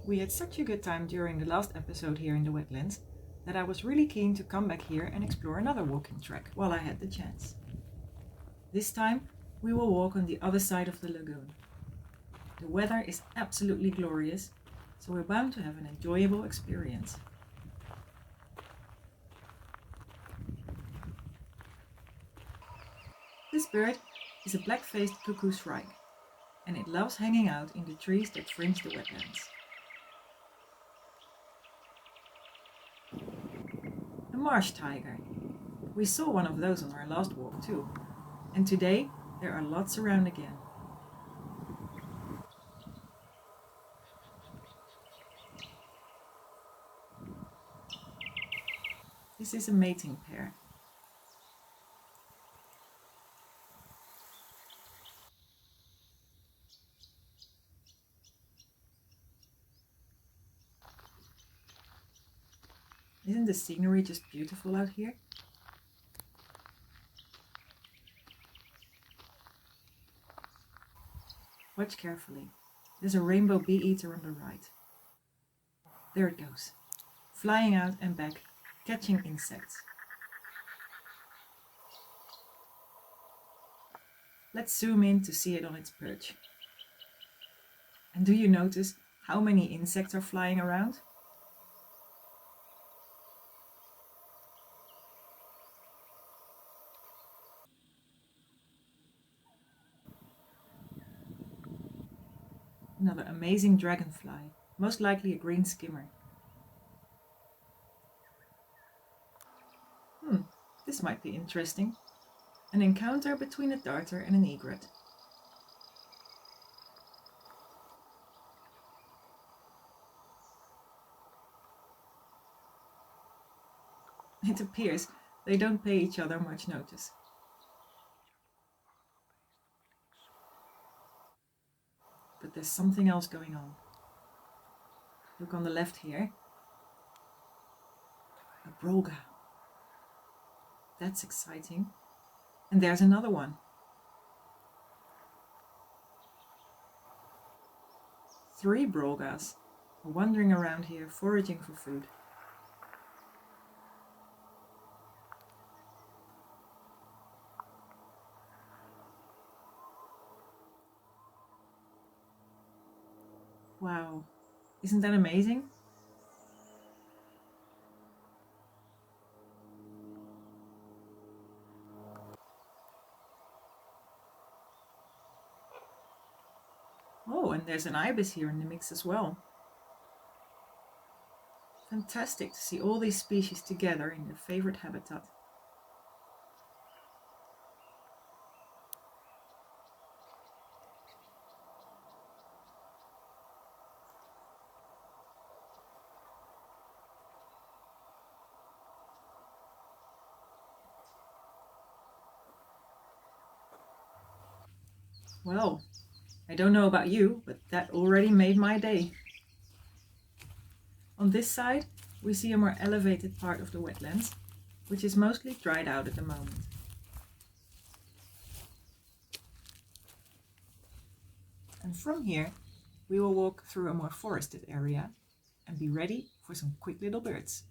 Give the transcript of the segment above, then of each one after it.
We had such a good time during the last episode here in the wetlands that I was really keen to come back here and explore another walking track while I had the chance. This time we will walk on the other side of the lagoon. The weather is absolutely glorious, so we're bound to have an enjoyable experience. This bird is a black-faced cuckoo-shrike, and it loves hanging out in the trees that fringe the wetlands. A marsh tiger. We saw one of those on our last walk too, and today there are lots around again. This is a mating pair. Isn't the scenery just beautiful out here? Watch carefully. There's a rainbow bee-eater on the right. There it goes, flying out and back, catching insects. Let's zoom in to see it on its perch. And do you notice how many insects are flying around? Another amazing dragonfly, most likely a green skimmer. This might be interesting. An encounter between a darter and an egret. It appears they don't pay each other much notice. But there's something else going on. Look on the left here. A Brolgas. That's exciting. And there's another one. 3 Brolgas are wandering around here foraging for food. Wow, isn't that amazing? Oh, and there's an Ibis here in the mix as well. Fantastic to see all these species together in their favorite habitat. Well, I don't know about you, but that already made my day. On this side, we see a more elevated part of the wetlands, which is mostly dried out at the moment. And from here, we will walk through a more forested area and be ready for some quick little birds.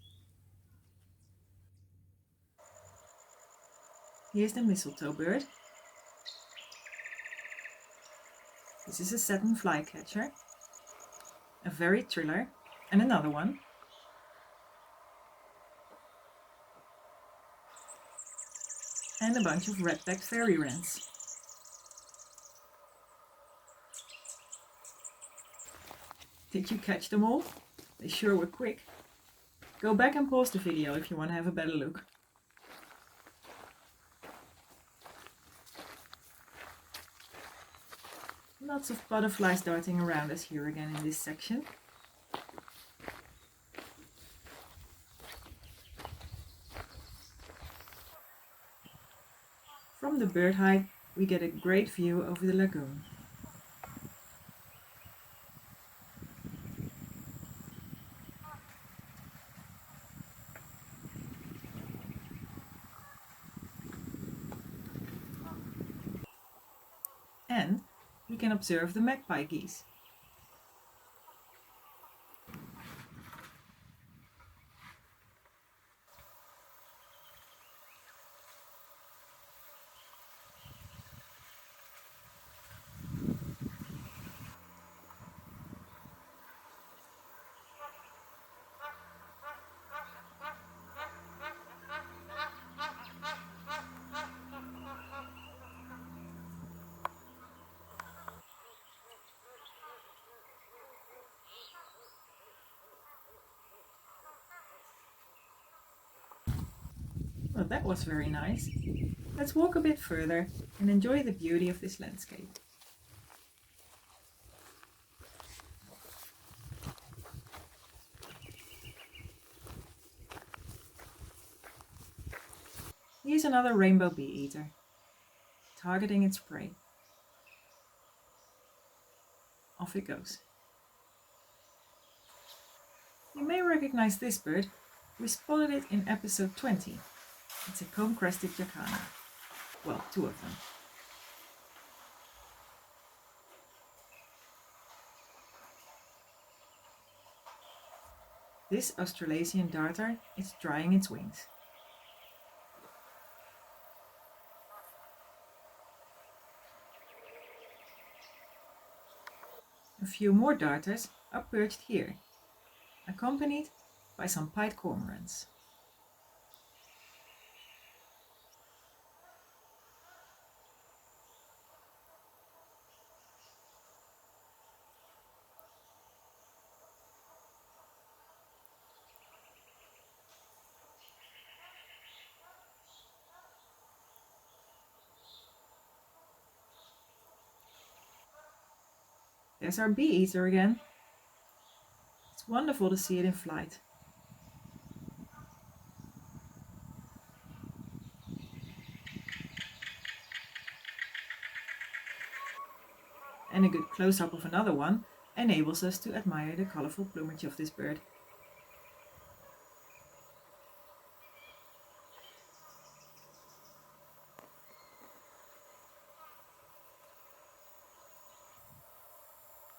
Here's the Mistletoebird. This is a Satin Flycatcher, a very Triller, and another one. And a bunch of red-backed Fairy-wrens. Did you catch them all? They sure were quick. Go back and pause the video if you want to have a better look. Lots of butterflies darting around us here again in this section. From the bird hide, we get a great view over the lagoon. And we can observe the Magpie Geese. Well, that was very nice. Let's walk a bit further and enjoy the beauty of this landscape. Here's another rainbow bee eater, targeting its prey. Off it goes. You may recognize this bird. We spotted it in episode 20. It's a comb-crested Jacana. Well, two of them. This Australasian darter is drying its wings. A few more darters are perched here, accompanied by some pied cormorants. There's our bee eater again. It's wonderful to see it in flight. And a good close-up of another one enables us to admire the colorful plumage of this bird.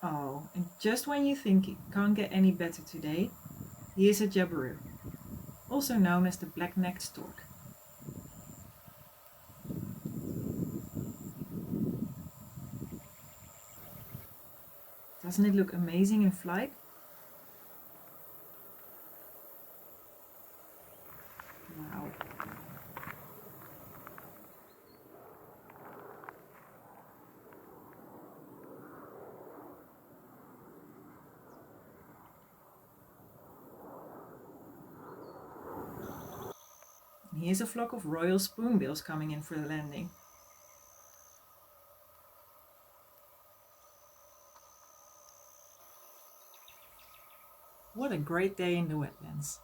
Oh, and just when you think it can't get any better today, here's a Jabiru, also known as the black-necked stork. Doesn't it look amazing in flight? Wow. And here's a flock of royal spoonbills coming in for the landing. What a great day in the wetlands.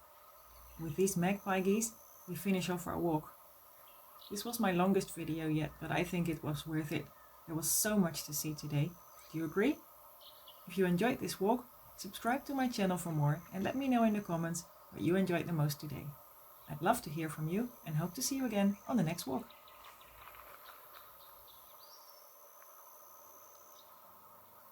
With these magpie geese, we finish off our walk. This was my longest video yet, but I think it was worth it. There was so much to see today. Do you agree? If you enjoyed this walk, subscribe to my channel for more and let me know in the comments what you enjoyed the most today. I'd love to hear from you and hope to see you again on the next walk.